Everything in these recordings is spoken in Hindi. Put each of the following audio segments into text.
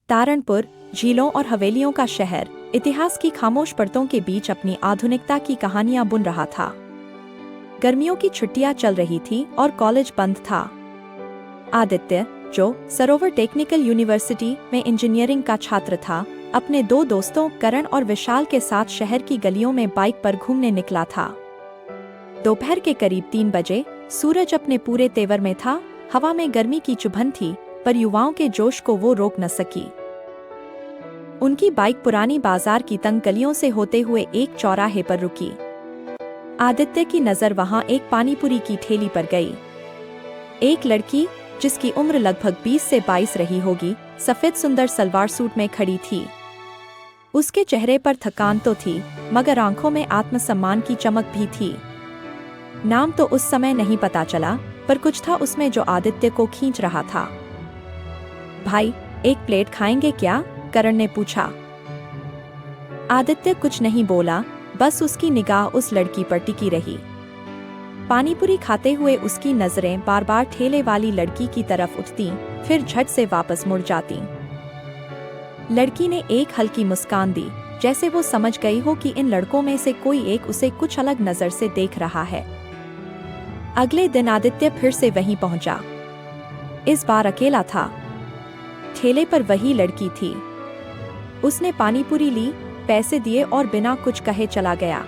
तारणपुर, झीलों और हवेलियों का शहर, इतिहास की खामोश परतों के बीच अपनी आधुनिकता की कहानियां बुन रहा था। गर्मियों की छुट्टियां चल रही थी और कॉलेज बंद था। आदित्य, जो सरोवर टेक्निकल यूनिवर्सिटी में इंजीनियरिंग का छात्र था, अपने दो दोस्तों करण और विशाल के साथ शहर की गलियों में बाइक पर घूमने निकला था। दोपहर के करीब 3 बजे सूरज अपने पूरे तेवर में था। हवा में गर्मी की चुभन थी, पर युवाओं के जोश को वो रोक न सकी। उनकी बाइक पुरानी बाजार की तंग गलियों से होते हुए एक चौराहे पर रुकी। आदित्य की नजर वहां एक पानीपुरी की ठेली पर गई। एक लड़की, जिसकी उम्र लगभग 20 से 22 रही होगी, सफेद सुंदर सलवार सूट में खड़ी थी। उसके चेहरे पर थकान तो थी, मगर आंखों में आत्मसम्मान की चमक भी थी। नाम तो उस समय नहीं पता चला, पर कुछ था उसमें जो आदित्य को खींच रहा था। भाई, एक प्लेट खाएंगे क्या? करण ने पूछा। आदित्य कुछ नहीं बोला, बस उसकी निगाह उस लड़की पर टिकी रही। पानीपुरी खाते हुए उसकी नजरें बार बार ठेले वाली लड़की की तरफ उठती, फिर झट से वापस मुड़ जाती। लड़की ने एक हल्की मुस्कान दी, जैसे वो समझ गई हो कि इन लड़कों में से कोई एक उसे कुछ अलग नजर से देख रहा है। अगले दिन आदित्य फिर से वहीं पहुंचा। इस बार अकेला था। ठेले पर वही लड़की थी। उसने पानीपुरी ली, पैसे दिए और बिना कुछ कहे चला गया।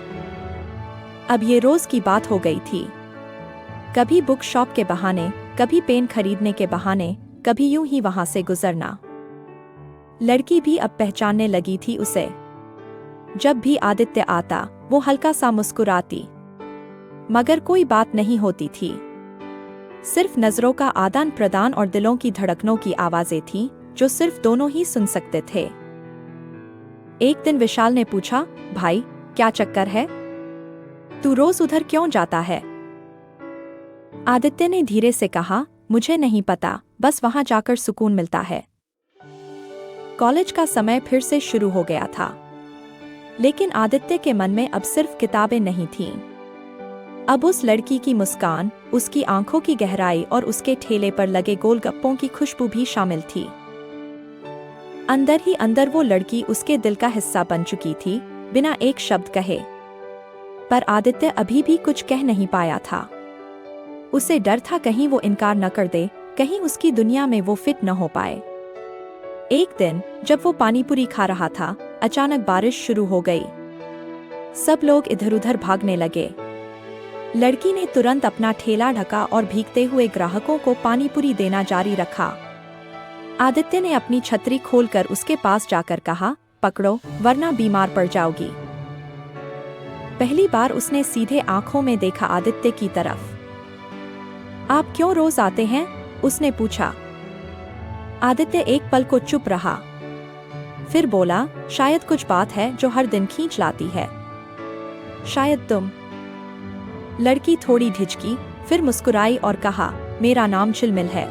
अब ये रोज की बात हो गई थी। कभी बुक शॉप के बहाने, कभी पेन खरीदने के बहाने, कभी यूं ही वहां से गुजरना। लड़की भी अब पहचानने लगी थी उसे। जब भी आदित्य आता, वो हल्का सा मुस्कुराती, मगर कोई बात नहीं होती थी। सिर्फ नजरों का आदान प्रदान और दिलों की धड़कनों की आवाजें थीं, जो सिर्फ दोनों ही सुन सकते थे। एक दिन विशाल ने पूछा, भाई, क्या चक्कर है? तू रोज उधर क्यों जाता है? आदित्य ने धीरे से कहा, मुझे नहीं पता, बस वहां जाकर सुकून मिलता है। कॉलेज का समय फिर से शुरू हो गया था, लेकिन आदित्य के मन में अब सिर्फ किताबें नहीं थीं। अब उस लड़की की मुस्कान, उसकी आंखों की गहराई और उसके ठेले पर लगे गोलगप्पों की खुशबू भी शामिल थी। अंदर ही अंदर वो लड़की उसके दिल का हिस्सा बन चुकी थी, बिना एक शब्द कहे। पर आदित्य अभी भी कुछ कह नहीं पाया था। उसे डर था कहीं वो इनकार न कर दे, कहीं उसकी दुनिया में वो फिट न हो पाए। एक दिन जब वो पानीपुरी खा रहा था, अचानक बारिश शुरू हो गई। सब लोग इधर उधर भागने लगे। लड़की ने तुरंत अपना ठेला ढका और भीगते हुए ग्राहकों को पानीपुरी देना जारी रखा। आदित्य ने अपनी छतरी खोलकर उसके पास जाकर कहा, पकड़ो, वरना बीमार पड़ जाओगी। पहली बार उसने सीधे आंखों में देखा आदित्य की तरफ। आप क्यों रोज आते हैं? उसने पूछा। आदित्य एक पल को चुप रहा, फिर बोला, शायद कुछ बात है जो हर दिन खींच लाती है। शायद तुम। लड़की थोड़ी ढिचकी, फिर मुस्कुराई और कहा, मेरा नाम झिलमिल है।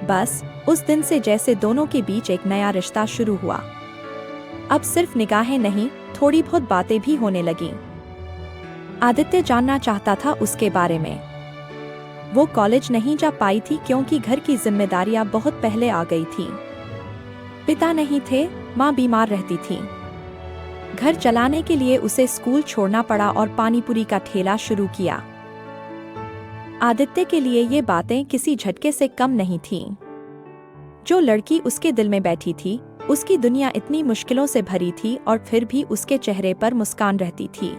बस उस दिन से जैसे दोनों के बीच एक नया रिश्ता शुरू हुआ। अब सिर्फ निगाहें नहीं, थोड़ी बहुत बातें भी होने लगीं। आदित्य जानना चाहता था उसके बारे में। वो कॉलेज नहीं जा पाई थी क्योंकि घर की जिम्मेदारियां बहुत पहले आ गई थीं। पिता नहीं थे, माँ बीमार रहती थी। घर चलाने के लिए उसे स्कूल छोड़ना पड़ा और पानीपुरी का ठेला शुरू किया। आदित्य के लिए ये बातें किसी झटके से कम नहीं थीं। जो लड़की उसके दिल में बैठी थी, उसकी दुनिया इतनी मुश्किलों से भरी थी और फिर भी उसके चेहरे पर मुस्कान रहती थी।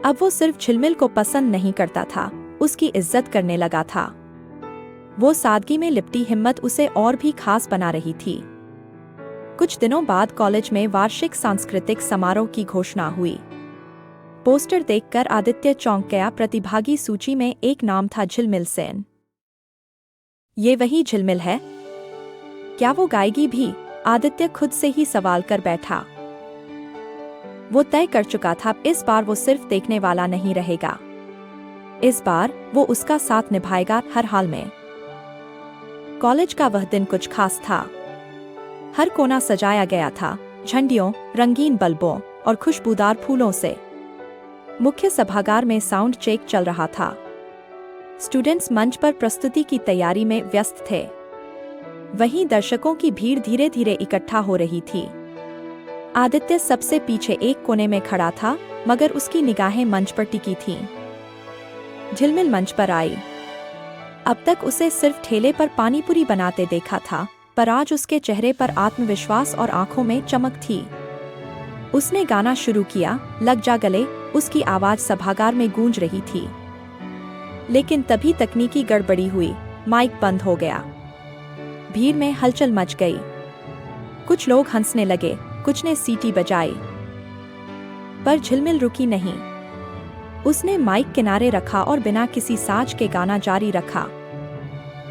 अब वो सिर्फ झिलमिल को पसंद नहीं करता था, उसकी इज्जत करने लगा था। वो सादगी में लिपटी हिम्मत उसे और भी खास बना रही थी। कुछ दिनों बाद कॉलेज में वार्षिक सांस्कृतिक समारोह की घोषणा हुई। पोस्टर देखकर आदित्य चौंक गया। प्रतिभागी सूची में एक नाम था, झिलमिल सेन। ये वही झिलमिल है? क्या वो गाएगी भी? आदित्य खुद से ही सवाल कर बैठा। वो तय कर चुका था, इस बार वो सिर्फ देखने वाला नहीं रहेगा। इस बार वो उसका साथ निभाएगा हर हाल में। कॉलेज का वह दिन कुछ खास था। हर कोना सजाया गया था, झंडियों, रंगीन बल्बों और खुशबूदार फूलों से। मुख्य सभागार में साउंड चेक चल रहा था। स्टूडेंट्स मंच पर प्रस्तुति की तैयारी में व्यस्त थे। वहीं दर्शकों की भीड़ धीरे धीरे इकट्ठा हो रही थी। आदित्य सबसे पीछे एक कोने में खड़ा था, मगर उसकी निगाहें मंच पर टिकी थीं। झिलमिल मंच पर आई। अब तक उसे सिर्फ ठेले पर पानीपुरी बनाते देखा था, पर आज उसके चेहरे पर आत्मविश्वास और आंखों में चमक थी। उसने गाना शुरू किया, लग जा गले। उसकी आवाज सभागार में गूंज रही थी। लेकिन तभी तकनीकी गड़बड़ी हुई, माइक बंद हो गया। भीड़ में हलचल मच गई। कुछ लोग हंसने लगे, कुछ ने सीटी बजाई, पर झिलमिल रुकी नहीं। उसने माइक किनारे रखा और बिना किसी साज के गाना जारी रखा।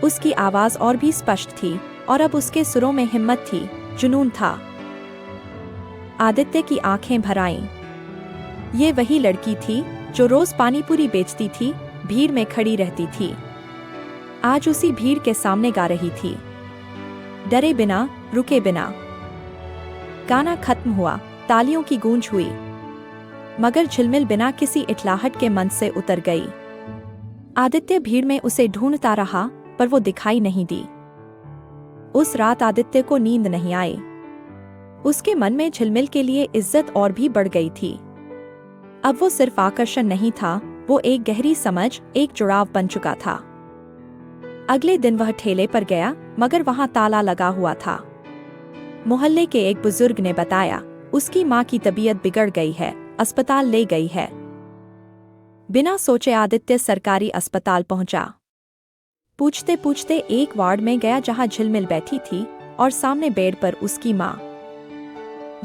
उसकी आवाज और भी स्पष्ट थी, और अब उसके सुरों में हिम्मत थी, जुनून था। आदित्य की आंखें भर आईं। ये वही लड़की थी जो रोज पानीपुरी बेचती थी, भीड़ में खड़ी रहती थी। आज उसी भीड़ के सामने गा रही थी, डरे बिना, रुके बिना। गाना खत्म हुआ, तालियों की गूंज हुई, मगर झिलमिल बिना किसी इटलाहट के मंच से उतर गई। आदित्य भीड़ में उसे ढूंढता रहा, पर वो दिखाई नहीं दी। उस रात आदित्य को नींद नहीं आई। उसके मन में झिलमिल के लिए इज्जत और भी बढ़ गई थी। अब वो सिर्फ आकर्षण नहीं था, वो एक गहरी समझ, एक जुड़ाव बन चुका था। अगले दिन वह ठेले पर गया, मगर वहां ताला लगा हुआ था। मोहल्ले के एक बुजुर्ग ने बताया, उसकी माँ की तबीयत बिगड़ गई है, अस्पताल ले गई है। बिना सोचे आदित्य सरकारी अस्पताल पहुंचा। पूछते पूछते एक वार्ड में गया जहां झिलमिल बैठी थी, और सामने बेड पर उसकी माँ।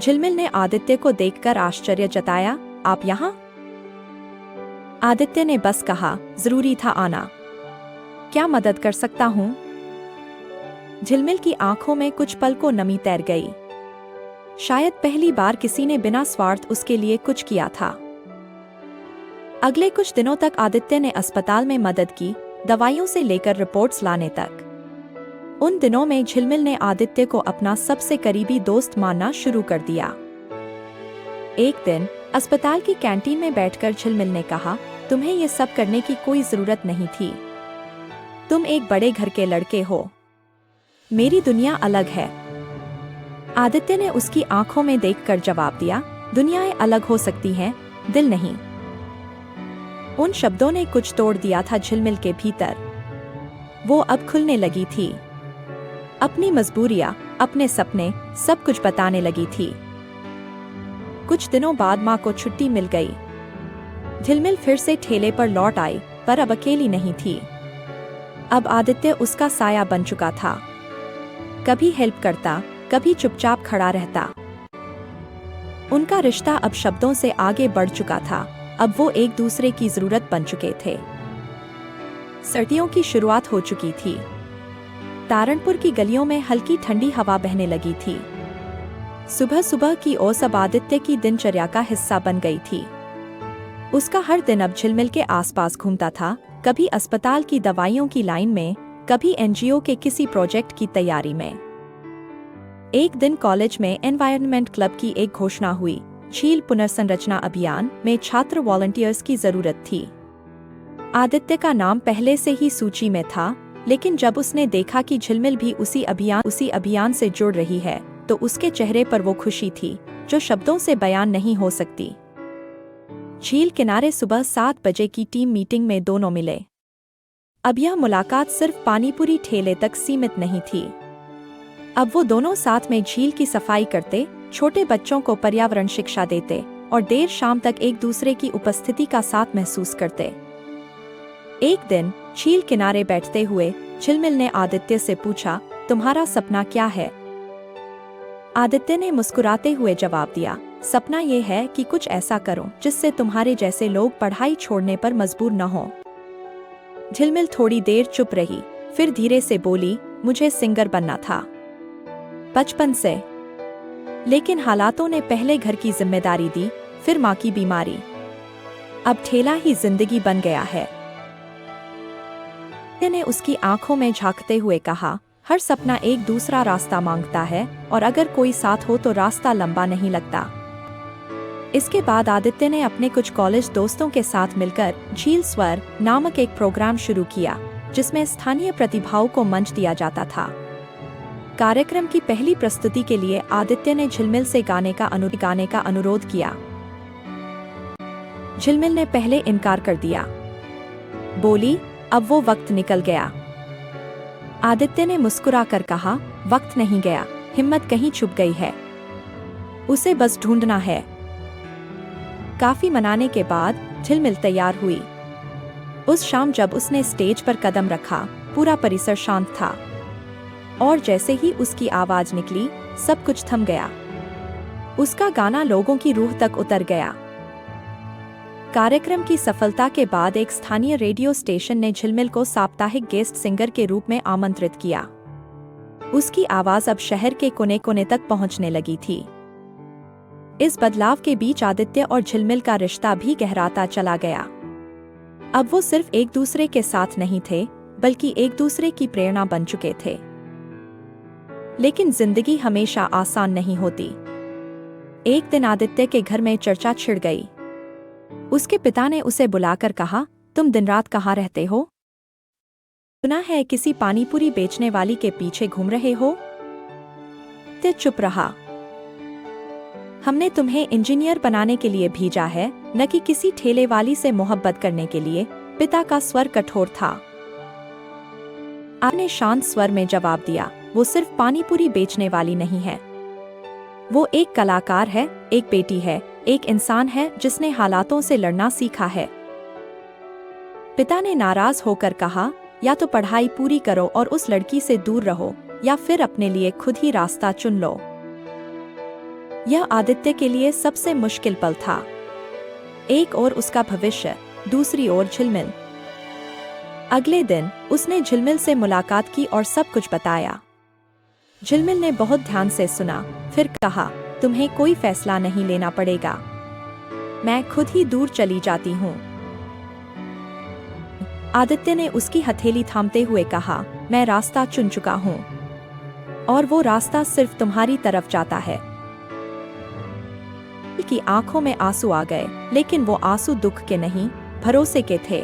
झिलमिल ने आदित्य को देखकर आश्चर्य जताया, आप यहाँ? आदित्य ने बस कहा, जरूरी था आना। क्या मदद कर सकता हूँ? झिलमिल की आंखों में कुछ पल को नमी तैर गई। शायद पहली बार किसी ने बिना स्वार्थ उसके लिए कुछ किया था। अगले कुछ दिनों तक आदित्य ने अस्पताल में मदद की, दवाइयों से लेकर रिपोर्ट्स लाने तक। उन दिनों में झिलमिल ने आदित्य को अपना सबसे करीबी दोस्त मानना शुरू कर दिया। एक दिन अस्पताल की कैंटीन में बैठकर झिलमिल ने कहा, तुम्हें ये सब करने की कोई जरूरत नहीं थी। तुम एक बड़े घर के लड़के हो। मेरी दुनिया अलग है। आदित्य ने उसकी आंखों में देखकर जवाब दिया, दुनियाएं अलग हो सकती हैं, दिल नहीं। उन शब्दों ने कुछ तोड़ दिया था झिलमिल के भीतर। वो अब खुलने लगी थी। अपनी मजबूरियां, अपने सपने, सब कुछ बताने लगी थी। कुछ दिनों बाद माँ को छुट्टी मिल गई। झिलमिल फिर से ठेले पर लौट आई, पर अब अकेली नहीं थी। अब आदित्य उसका साया बन चुका था। कभी हेल्प करता, कभी चुपचाप खड़ा रहता। उनका रिश्ता अब शब्दों से आगे बढ़ चुका था। अब वो एक दूसरे की जरूरत बन चुके थे। सर्दियों की शुरुआत हो चुकी थी। तारणपुर की गलियों में हल्की ठंडी हवा बहने लगी थी। सुबह सुबह की ओस अब आदित्य की दिनचर्या का हिस्सा बन गई थी। उसका हर दिन अब झिलमिल के आसपास घूमता था, कभी अस्पताल की दवाइयों की लाइन में, कभी एनजीओ के किसी प्रोजेक्ट की तैयारी में। एक दिन कॉलेज में एनवायरनमेंट क्लब की एक घोषणा हुई, झील पुनर्संरचना अभियान में छात्र वॉलंटियर्स की जरूरत थी। आदित्य का नाम पहले से ही सूची में था, लेकिन जब उसने देखा कि झिलमिल भी उसी अभियान से जुड़ रही है, तो उसके चेहरे पर वो खुशी थी जो शब्दों से बयान नहीं हो सकती। झील किनारे सुबह 7 बजे की टीम मीटिंग में दोनों मिले। अब यह मुलाकात सिर्फ पानीपुरी ठेले तक सीमित नहीं थी। अब वो दोनों साथ में झील की सफाई करते, छोटे बच्चों को पर्यावरण शिक्षा देते और देर शाम तक एक दूसरे की उपस्थिति का साथ महसूस करते। एक दिन झील किनारे बैठते हुए झिलमिल ने आदित्य से पूछा, तुम्हारा सपना क्या है? आदित्य ने मुस्कुराते हुए जवाब दिया, सपना ये है कि कुछ ऐसा करूं जिससे तुम्हारे जैसे लोग पढ़ाई छोड़ने पर मजबूर न हो। झिलमिल थोड़ी देर चुप रही, फिर धीरे से बोली, मुझे सिंगर बनना था, बचपन से। लेकिन हालातों ने पहले घर की जिम्मेदारी दी, फिर माँ की बीमारी। अब ठेला ही जिंदगी बन गया है। ने उसकी आंखों में झांकते हुए कहा, हर सपना एक दूसरा रास्ता मांगता है, और अगर कोई साथ हो तो रास्ता लंबा नहीं लगता। इसके बाद आदित्य ने अपने कुछ कॉलेज दोस्तों के साथ मिलकर झील स्वर नामक एक प्रोग्राम शुरू किया, जिसमें स्थानीय प्रतिभाओं को मंच दिया जाता था। कार्यक्रम की पहली प्रस्तुति के लिए आदित्य ने झिलमिल से गाने का अनुरोध किया। झिलमिल ने पहले इनकार कर दिया। बोली, अब वो वक्त निकल गया। आदित्य ने मुस्कुराकर कहा, वक्त नहीं गया, हिम्मत कहीं छुप गई है, उसे बस ढूंढना है। काफी मनाने के बाद झिलमिल तैयार हुई। उस शाम जब उसने स्टेज पर कदम रखा, पूरा परिसर शांत था, और जैसे ही उसकी आवाज निकली, सब कुछ थम गया। उसका गाना लोगों की रूह तक उतर गया। कार्यक्रम की सफलता के बाद एक स्थानीय रेडियो स्टेशन ने झिलमिल को साप्ताहिक गेस्ट सिंगर के रूप में आमंत्रित किया। उसकी आवाज अब शहर के कोने कोने तक पहुंचने लगी थी। इस बदलाव के बीच आदित्य और झिलमिल का रिश्ता भी गहराता चला गया। अब वो सिर्फ एक दूसरे के साथ नहीं थे, बल्कि एक दूसरे की प्रेरणा बन चुके थे। लेकिन जिंदगी हमेशा आसान नहीं होती। एक दिन आदित्य के घर में चर्चा छिड़ गई। उसके पिता ने उसे बुलाकर कहा, तुम दिन रात कहाँ रहते हो? सुना है किसी पानीपुरी बेचने वाली के पीछे घूम रहे हो? ते चुप रहा। हमने तुम्हें इंजीनियर बनाने के लिए भेजा है, न कि किसी ठेले वाली से मोहब्बत करने के लिए। पिता का स्वर कठोर था। आपने शांत स्वर में जवाब दिया, वो सिर्फ पानीपुरी बेचने वाली नहीं है, वो एक कलाकार है, एक बेटी है, एक इंसान है जिसने हालातों से लड़ना सीखा है। पिता ने नाराज होकर कहा, या तो पढ़ाई पूरी करो और उस लड़की से दूर रहो, या फिर अपने लिए खुद ही रास्ता चुन लो। यह आदित्य के लिए सबसे मुश्किल पल था। एक ओर उसका भविष्य, दूसरी ओर झिलमिल। अगले दिन उसने झिलमिल से मुलाकात की और सब कुछ बताया। झिलमिल ने बहुत ध्यान से सुना, फिर कहा, तुम्हें कोई फैसला नहीं लेना पड़ेगा, मैं खुद ही दूर चली जाती हूँ। आदित्य ने उसकी हथेली थामते हुए कहा, मैं रास्ता चुन चुका हूँ, और वो रास्ता सिर्फ तुम्हारी तरफ जाता है। की आंखों में आंसू आ गए, लेकिन वो आंसू दुख के नहीं, भरोसे के थे।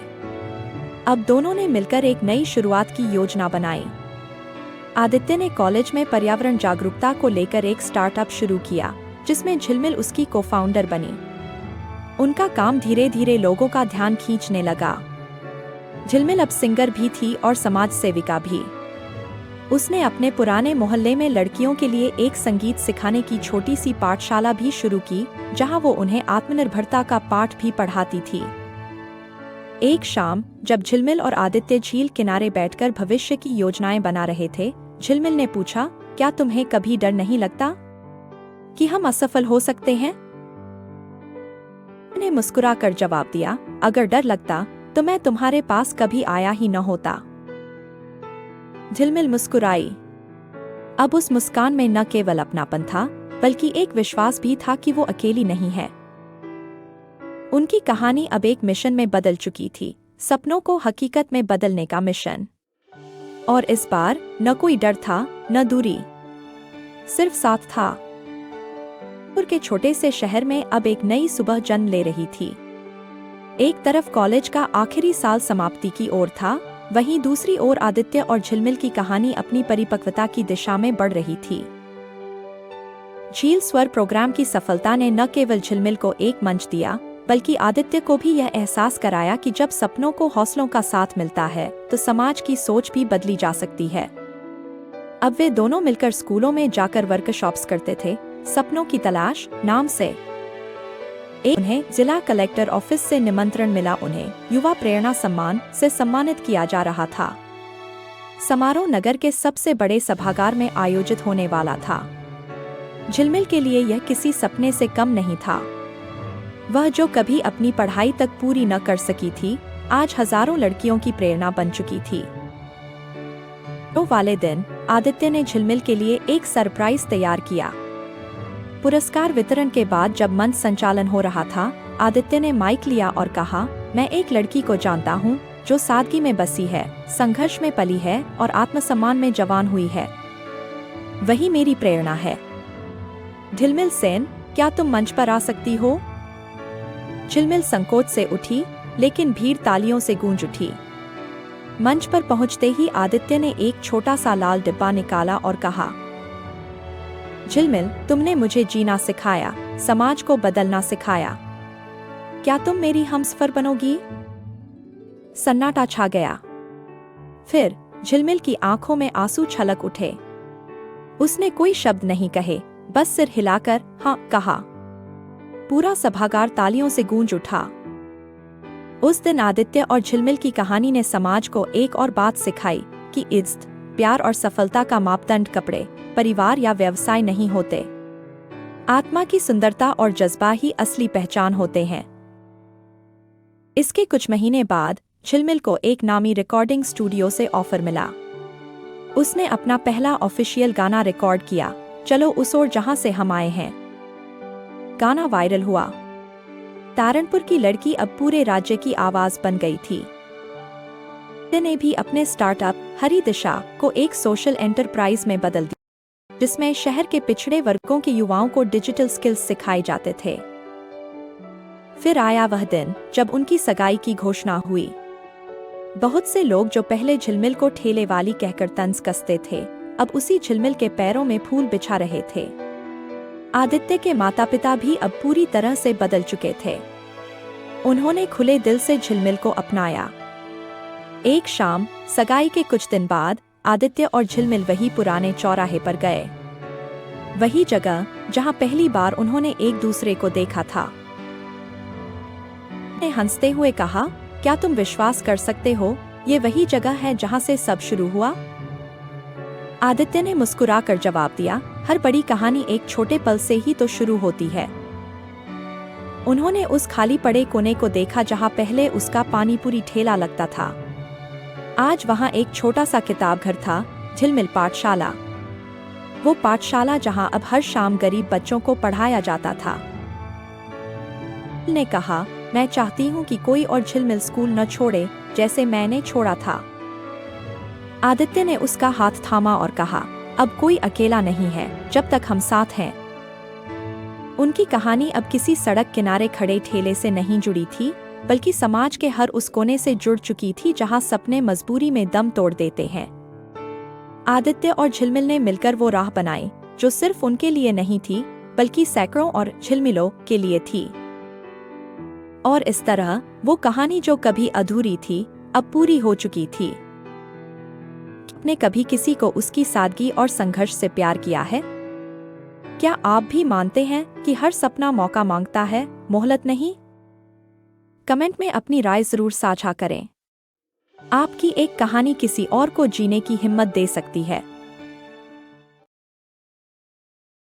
अब दोनों ने मिलकर एक नई शुरुआत की योजना बनाई। आदित्य ने कॉलेज में पर्यावरण जागरूकता को लेकर एक स्टार्टअप शुरू किया, जिसमें झिलमिल उसकी को-फाउंडर बनी। उनका काम धीरे धीरे लोगों का ध्यान खींचने लगा। झिलमिल अब सिंगर भी थी और समाज सेविका भी। उसने अपने पुराने मोहल्ले में लड़कियों के लिए एक संगीत सिखाने की छोटी सी पाठशाला भी शुरू की, जहां वो उन्हें आत्मनिर्भरता का पाठ भी पढ़ाती थी। एक शाम जब झिलमिल और आदित्य झील किनारे बैठकर भविष्य की योजनाएं बना रहे थे, झिलमिल ने पूछा, क्या तुम्हें कभी डर नहीं लगता कि हम असफल हो सकते हैं? ने मुस्कुराकर जवाब दिया, अगर डर लगता तो मैं तुम्हारे पास कभी आया ही न होता। झिलमिल मुस्कुराई। अब उस मुस्कान में न केवल अपनापन था, बल्कि एक विश्वास भी था कि वो अकेली नहीं है। उनकी कहानी अब एक मिशन में बदल चुकी थी, सपनों को हकीकत में बदलने का मिशन। और इस बार न कोई डर था, न दूरी, सिर्फ साथ था। के छोटे से शहर में अब एक नई सुबह जन्म ले रही थी। एक तरफ कॉलेज का आखिरी साल समाप्ति की ओर था, वहीं दूसरी ओर आदित्य और झिलमिल की कहानी अपनी परिपक्वता की दिशा में बढ़ रही थी। झील स्वर प्रोग्राम की सफलता ने न केवल झिलमिल को एक मंच दिया, बल्कि आदित्य को भी यह एहसास कराया कि जब सपनों को हौसलों का साथ मिलता है, तो समाज की सोच भी बदली जा सकती है। अब वे दोनों मिलकर स्कूलों में जाकर वर्कशॉप्स करते थे, सपनों की तलाश नाम से। उन्हें जिला कलेक्टर ऑफिस से निमंत्रण मिला, उन्हें युवा प्रेरणा सम्मान से सम्मानित किया जा रहा था। समारोह नगर के सबसे बड़े सभागार में आयोजित होने वाला था। झिलमिल के लिए यह किसी सपने से कम नहीं था। वह जो कभी अपनी पढ़ाई तक पूरी न कर सकी थी, आज हजारों लड़कियों की प्रेरणा बन चुकी थी। तो वाले दिन आदित्य ने झिलमिल के लिए एक सरप्राइज तैयार किया। पुरस्कार वितरण के बाद जब मंच संचालन हो रहा था, आदित्य ने माइक लिया और कहा, मैं एक लड़की को जानता हूँ जो सादगी में बसी है, संघर्ष में पली है और आत्मसम्मान में जवान हुई है। वही मेरी प्रेरणा है। झिलमिल सेन, क्या तुम मंच पर आ सकती हो? झिलमिल संकोच से उठी, लेकिन भीड़ तालियों से गूंज उठी। मंच पर पहुंचते ही आदित्य ने एक छोटा सा लाल डिब्बा निकाला और कहा, झिलमिल, तुमने मुझे जीना सिखाया, समाज को बदलना सिखाया। क्या तुम मेरी हमसफर बनोगी? सन्नाटा छा गया। फिर झिलमिल की आंखों में आंसू छलक उठे। उसने कोई शब्द नहीं कहे, बस सिर हिलाकर हाँ कहा। पूरा सभागार तालियों से गूंज उठा। उस दिन आदित्य और झिलमिल की कहानी ने समाज को एक और बात सिखाई कि इज्जत, प्यार और सफलता का मापदंड कपड़े, परिवार या व्यवसाय नहीं होते। आत्मा की सुंदरता और जज्बा ही असली पहचान होते हैं। इसके कुछ महीने बाद झिलमिल को एक नामी रिकॉर्डिंग स्टूडियो से ऑफर मिला। उसने अपना पहला ऑफिशियल गाना रिकॉर्ड किया, चलो उस ओर जहां से हम आए हैं। गाना वायरल हुआ। तारनपुर की लड़की अब पूरे राज्य की आवाज बन गई थी। ने भी अपने स्टार्टअप हरी दिशा को एक सोशल एंटरप्राइज में बदल दिया, जिसमें शहर के पिछड़े वर्गों के युवाओं को डिजिटल स्किल्स सिखाए जाते थे। फिर आया वह दिन जब उनकी सगाई की घोषणा हुई। बहुत से लोग जो पहले झिलमिल को ठेले वाली कहकर तंज कसते थे, अब उसी झिलमिल के पैरों में फूल बिछा रहे थे। आदित्य के माता पिता भी अब पूरी तरह से बदल चुके थे। उन्होंने खुले दिल से झिलमिल को अपनाया। एक शाम सगाई के कुछ दिन बाद आदित्य और झिलमिल वही पुराने चौराहे पर गए, वही जगह जहां पहली बार उन्होंने एक दूसरे को देखा था। ने हंसते हुए कहा, क्या तुम विश्वास कर सकते हो, ये वही जगह है जहां से सब शुरू हुआ? आदित्य ने मुस्कुराकर जवाब दिया, हर बड़ी कहानी एक छोटे पल से ही तो शुरू होती है। उन्होंने उस खाली पड़े कोने को देखा जहां पहले उसका पानीपुरी ठेला लगता था। आज वहां एक छोटा सा किताब घर था, झिलमिल पाठशाला। वो पाठशाला जहां अब हर शाम गरीब बच्चों को पढ़ाया जाता था। ने कहा, मैं चाहती हूँ कि कोई और झिलमिल स्कूल न छोड़े जैसे मैंने छोड़ा था। आदित्य ने उसका हाथ थामा और कहा, अब कोई अकेला नहीं है जब तक हम साथ हैं। उनकी कहानी अब किसी सड़क किनारे खड़े ठेले से नहीं जुड़ी थी, बल्कि समाज के हर उस कोने से जुड़ चुकी थी जहां सपने मजबूरी में दम तोड़ देते हैं। आदित्य और झिलमिल ने मिलकर वो राह बनाई जो सिर्फ उनके लिए नहीं थी, बल्कि सैकड़ों और झिलमिलों के लिए थी। और इस तरह वो कहानी जो कभी अधूरी थी, अब पूरी हो चुकी थी। ने कभी किसी को उसकी सादगी और संघर्ष से प्यार किया है? क्या आप भी मानते हैं कि हर सपना मौका मांगता है, मोहलत नहीं? कमेंट में अपनी राय जरूर साझा करें। आपकी एक कहानी किसी और को जीने की हिम्मत दे सकती है।